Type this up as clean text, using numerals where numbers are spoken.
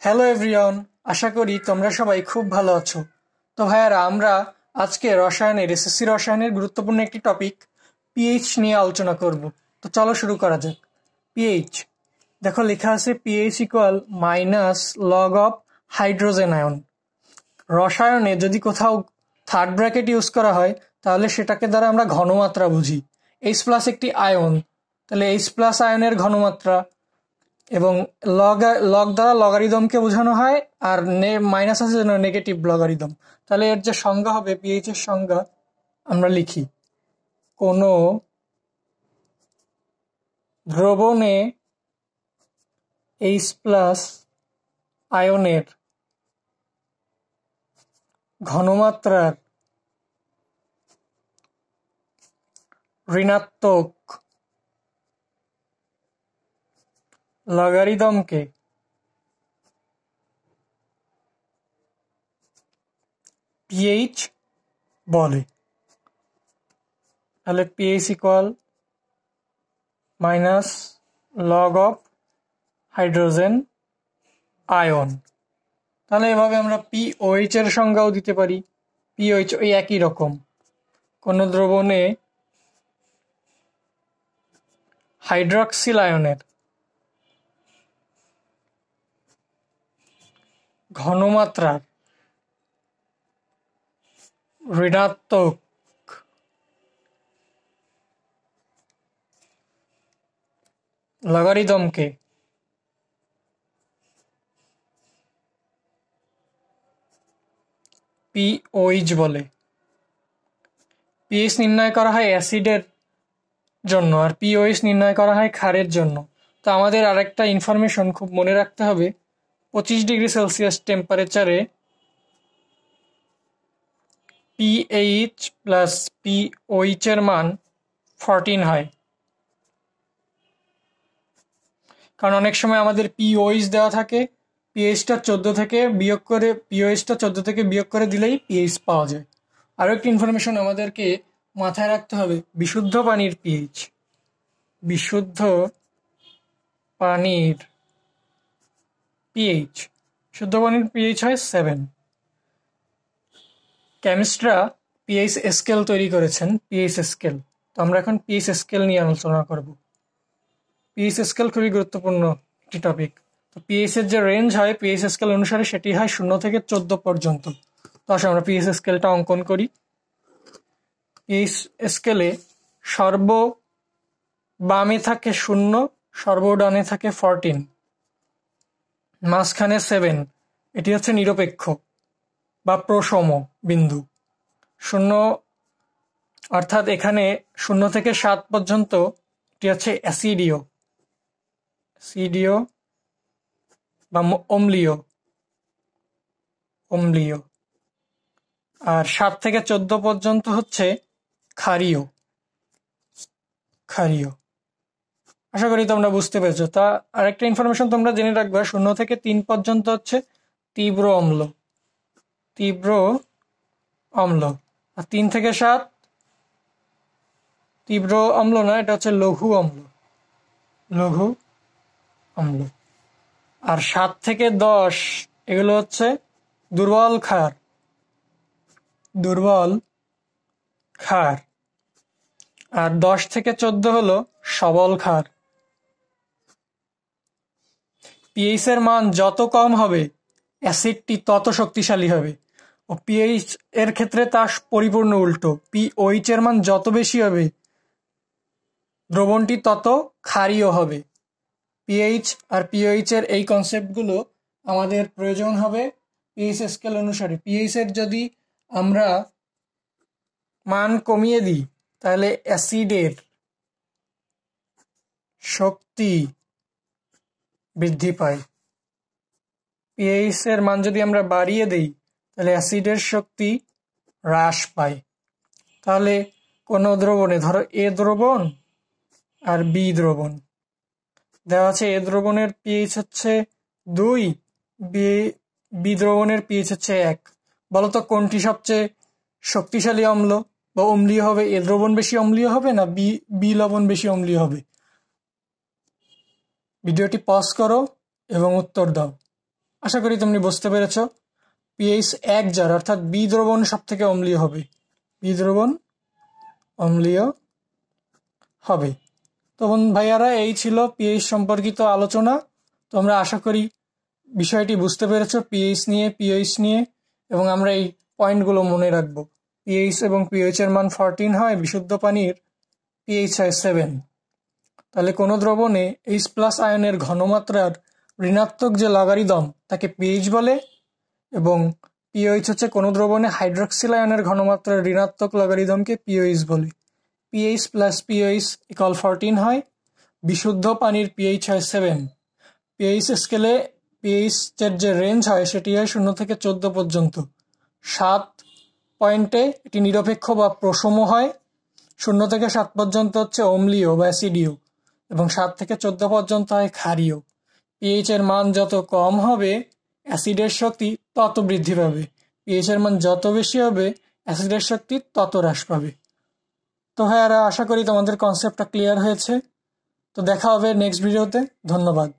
Hello everyone, আশা করি তোমরা সবাই খুব ভালো আছো। তো ভাইয়ারা, আমরা আজকে এসএসসি রসায়নের গুরুত্বপূর্ণ একটি টপিক পিএইচ নিয়ে আলোচনা করব। তো চলো শুরু করা যাক। পিএইচ, দেখো লেখা আছে pH equal minus log of hydrogen ion. রসায়নে যদি কোথাও থার্ড ব্র্যাকেট ইউজ করা হয় তাহলে সেটাকে দ্বারা আমরা ঘনমাত্রা বুঝি। এইচ প্লাস একটি আয়ন, তাহলে এইচ প্লাস আয়নের ঘনমাত্রা, এবং লগ লগ দ্বারা লগারিদমকে বোঝানো হয়, আর মাইনাস আছে যেন নেগেটিভ লগারিদম। তাহলে এর যে সংজ্ঞা হবে, পিএইচ এর সংজ্ঞা আমরা লিখি: কোন দ্রবণে এইচ প্লাস আয়নের ঘনমাত্রার ঋণাত্মক লগারিদমকে পিএইচ বলে। তাহলে pH equal minus log of hydrogen ion. তাহলে এভাবে আমরা পিওএইচ এর সংজ্ঞাও দিতে পারি। পিওএইচ ওই একই রকম, কোন দ্রবণে হাইড্রক্সিল আয়নের ঘনমাত্রার ঋণাত্মক লগারিদমকে পিওএইচ বলে। পিএইচ নির্ণয় করা হয় অ্যাসিডের জন্য, আর পিওএইচ নির্ণয় করা হয় ক্ষারের জন্য। তো আমাদের আরেকটা ইনফরমেশন খুব মনে রাখতে হবে, 25°C টেম্পারেচারে পিএইচ প্লাস পিওএইচ এর মান 14 হয়। কারণ অনেক সময় আমাদের পিওএইচ দেওয়া থাকে, পিএইচটা 14 থেকে বিয়োগ করে দিলেই পিএইচ পাওয়া যায়। আরও একটি ইনফরমেশন আমাদেরকে মাথায় রাখতে হবে, বিশুদ্ধ পানির পিএইচ। বিশুদ্ধ পানির পিএইচ হয় 7। কেমিস্টরা পিএইচ স্কেল তৈরি করেছেন, পিএইচ স্কেল। তো আমরা এখন পিএইচ স্কেল নিয়ে আলোচনা করব। পিএইচ স্কেল খুবই গুরুত্বপূর্ণ একটি টপিক। তো পিএইচ এর যে রেঞ্জ হয় পিএইচ স্কেল অনুসারে, সেটি হয় 0 থেকে 14 পর্যন্ত। তো আসলে আমরা পিএইচ স্কেলটা অঙ্কন করি। পিএইচ স্কেলে সর্ব বামে থাকে 0, সর্ব ডানে থাকে 14, মাঝখানে 7। এটি হচ্ছে নিরপেক্ষ বা প্রশম বিন্দু। 0 অর্থাৎ এখানে 0 থেকে 7 পর্যন্ত এটি হচ্ছে অ্যাসিডীয় বা অম্লীয়, আর 7 থেকে 14 পর্যন্ত হচ্ছে ক্ষারীয়। আশা করি তোমরা বুঝতে পেরেছো। তা আরেকটা ইনফরমেশন তোমরা জেনে রাখবে, 0 থেকে 3 পর্যন্ত হচ্ছে তীব্র অম্ল, আর 3 থেকে 7 তীব্র অম্ল না, এটা হচ্ছে লঘু অম্ল। আর 7 থেকে 10 এগুলো হচ্ছে দুর্বল ক্ষার, আর 10 থেকে 14 হলো সবল ক্ষার। পিএইচ এর মান যত কম হবে অ্যাসিডটি তত শক্তিশালী হবে, ও পিএইচ এর ক্ষেত্রে তার পরিপূর্ণ উল্টো। পিওএইচ এর মান যত বেশি হবে দ্রবণটি তত ক্ষারীয় হবে। পিএইচ আর পিওএইচ এর এই কনসেপ্টগুলো আমাদের প্রয়োজন হবে পিএইচ স্কেল অনুসারে। পিএইচ এর যদি আমরা মান কমিয়ে দিই তাহলে অ্যাসিডের শক্তি বৃদ্ধি পায়। পিএইচ এর মান যদি আমরা বাড়িয়ে দেই তাহলে অ্যাসিডের শক্তি হ্রাস পায়। তাহলে কোনো দ্রবণে, ধরো এ দ্রবণ আর বি দ্রবণ দেওয়া আছে, এ দ্রবণের পিএইচ হচ্ছে 2, বি দ্রবণের পিএইচ হচ্ছে 1। বলতো কোনটি সবচেয়ে শক্তিশালী অম্ল বা অম্লীয় হবে? এ দ্রবণ বেশি অম্লীয় হবে না বি লবণ বেশি অম্লীয় হবে? ভিডিওটি পজ করো এবং উত্তর দাও। আশা করি তুমি বুঝতে পেরেছ। পিএইচ 1 যার অর্থাৎ বি দ্রবণ সব থেকে অম্লীয় হবে, বি দ্রবণ অম্লীয় হবে। তো ভাইয়ারা, এই ছিল পিএইচ সম্পর্কিত আলোচনা। তোমরা আশা করি বিষয়টি বুঝতে পেরেছ পিএইচ নিয়ে, এবং আমরা এই পয়েন্টগুলো মনে রাখবো। পিএইচ এবং পিএইচ এর মান 14 হয়, বিশুদ্ধ পানির পিএইচ হয় 7। তাহলে কোনো দ্রবণে H+ আয়নের ঘনমাত্রার ঋণাত্মক যে লগারিদম তাকে পিএইচ বলে, এবং পিওএইচ হচ্ছে কোনো দ্রবণে হাইড্রক্সিল আয়নের ঘনমাত্রার ঋণাত্মক লগারিদমকে পিওএইচ বলে। পিএইচ প্লাস পিওএইচ ইকুয়াল 14 হয়, বিশুদ্ধ পানির পিএইচ হয় 7। পিএইচ স্কেলে পিএইচের যে রেঞ্জ হয় সেটি হয় 0 থেকে 14 পর্যন্ত। 7 পয়েন্টে এটি নিরপেক্ষ বা প্রশম হয়, 0 থেকে 7 পর্যন্ত হচ্ছে অম্লীয় বা অ্যাসিডীয়, এবং 7 থেকে 14 পর্যন্ত হয় ক্ষারীয়। পিএইচ এর মান যত কম হবে অ্যাসিডের শক্তি তত বৃদ্ধি পাবে, পিএইচ এর মান যত বেশি হবে অ্যাসিডের শক্তি তত হ্রাস পাবে। তো ভাইয়ারা, আশা করি তোমাদের কনসেপ্টটা ক্লিয়ার হয়েছে। তো দেখা হবে নেক্সট ভিডিওতে। ধন্যবাদ।